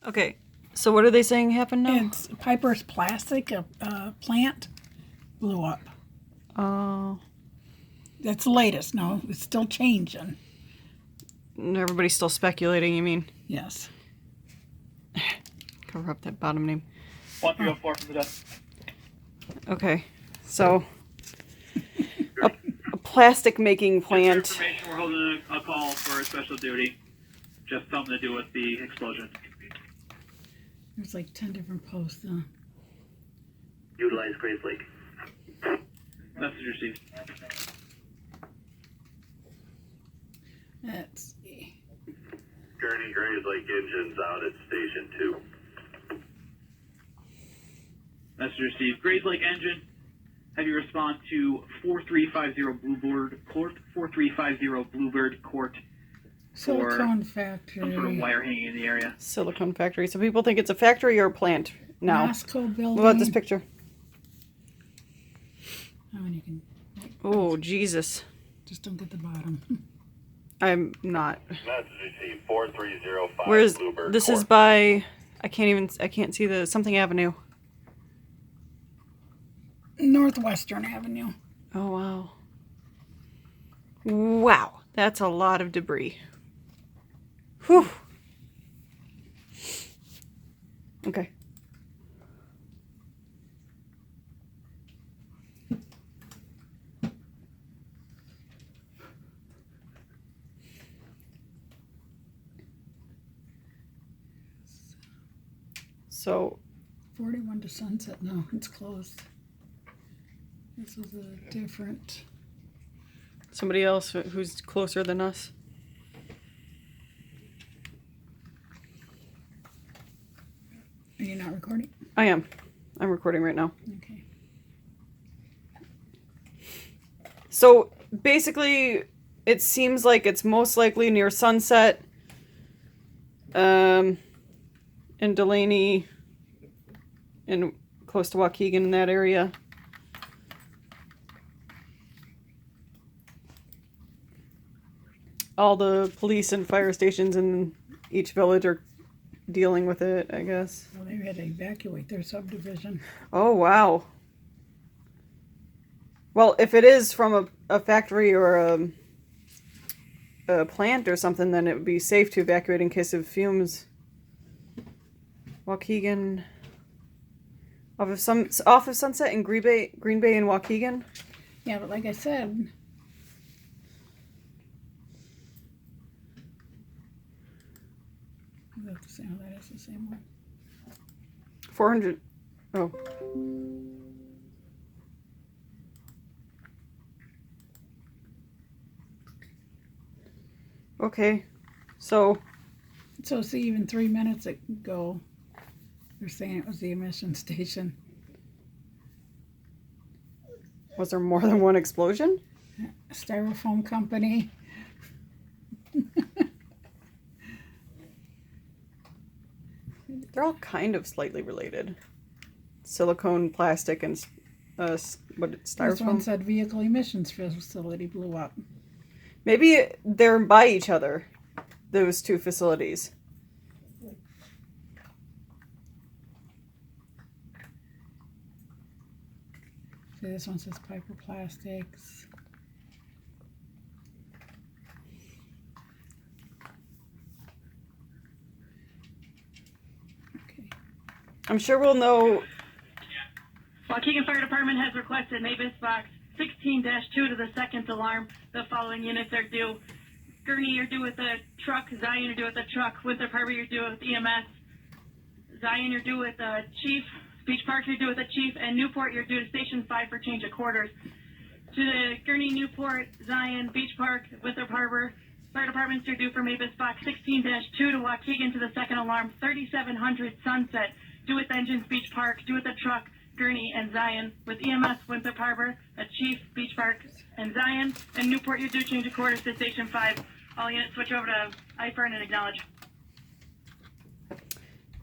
Okay, so what are they saying happened now? It's Piper's plastic, plant, blew up. Oh. That's the latest. No, it's still changing. Everybody's still speculating, you mean? Yes. Cover up that bottom name. 1304 from the desk. Okay, so a plastic making Just plant. for information, we're holding a call for a special duty. Just something to do with the explosion. There's like 10 different posts. Utilize Grace Lake. Message received. Let's see. Gurney Grace Lake engines out at Station 2. Message received. Grays Lake engine. Have you respond to 4350 Bluebird Court. 4350 Bluebird Court. Silicone Some sort of factory. wire hanging in the area. Silicone factory. So people think it's a factory or a plant now. Moscow building. What about this picture? Oh, and you can Oh, Jesus. just don't get the bottom. I'm not. Message received 4305 Where's Bluebird this Court. is by I can't see the something avenue. Northwestern Avenue. Oh wow. Wow, that's a lot of debris. Whew. Okay. So 41 to Sunset. No, it's closed. This is a different. somebody else who's closer than us. Are you not recording? I am. I'm recording right now. Okay. So basically, it seems like it's most likely near Sunset, in Delaney, and close to Waukegan in that area. All the police and fire stations in each village are dealing with it, I guess. Well, they had to evacuate their subdivision. Oh, wow. Well, if it is from a factory or a plant or something, then it would be safe to evacuate in case of fumes. Waukegan. Off of Sunset and Green Bay and Waukegan. Yeah, but like I said, that's the same. That is the same one. 400. Oh. Okay. So See, even 3 minutes ago, they're saying it was the emission station. was there more than one explosion? Styrofoam company. They're all kind of slightly related. Silicone, plastic, and This one styrofoam. said vehicle emissions facility blew up. Maybe they're by each other, those two facilities. See, this one says Piper Plastics. Okay. I'm sure we'll know. Waukegan Fire Department has requested Mavis Box 16-2 to the second alarm. The following units are due. Gurney, you're due with the truck. Zion, you're due with the truck. Winthrop Harbor, you're due with EMS. Zion, you're due with the chief. Beach Park, you're due with the chief. And Newport, you're due to Station 5 for change of quarters. To the Gurney, Newport, Zion, Beach Park, Winthrop Harbor, fire departments are due for Mavis Box 16-2 to Waukegan to the second alarm. 3700 Sunset, due with engines, Beach Park, due with the truck. Gurney and Zion, with EMS, Winthrop Harbor, a chief, Beach Park, and Zion, and Newport, you do change of quarters to Station 5. All units switch over to IFERN and acknowledge.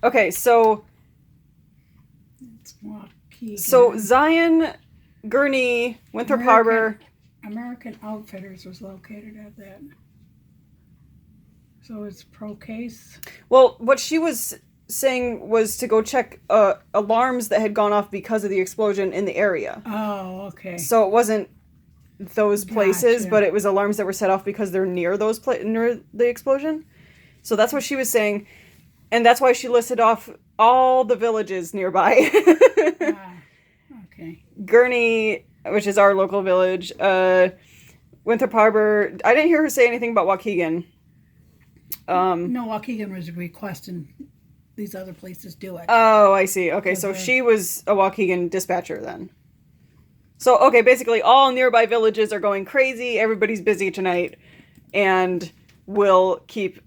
Okay, so It's Waukegan. Zion, Gurney, Winthrop Harbor. American Outfitters was located at that. So it's pro case. Well, what she was saying was to go check alarms that had gone off because of the explosion in the area. Oh, okay. So it wasn't those places, Gotcha. but it was alarms that were set off because they're near near the explosion. So that's what she was saying, and that's why she listed off all the villages nearby. Ah, okay. Gurney, which is our local village, Winthrop Harbor. I didn't hear her say anything about Waukegan. No, Waukegan was requesting these other places do it. Oh, I see. Okay, so she was a Waukegan dispatcher then. So, okay, basically all nearby villages are going crazy. Everybody's busy tonight, and we'll keep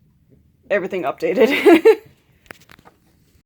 everything updated.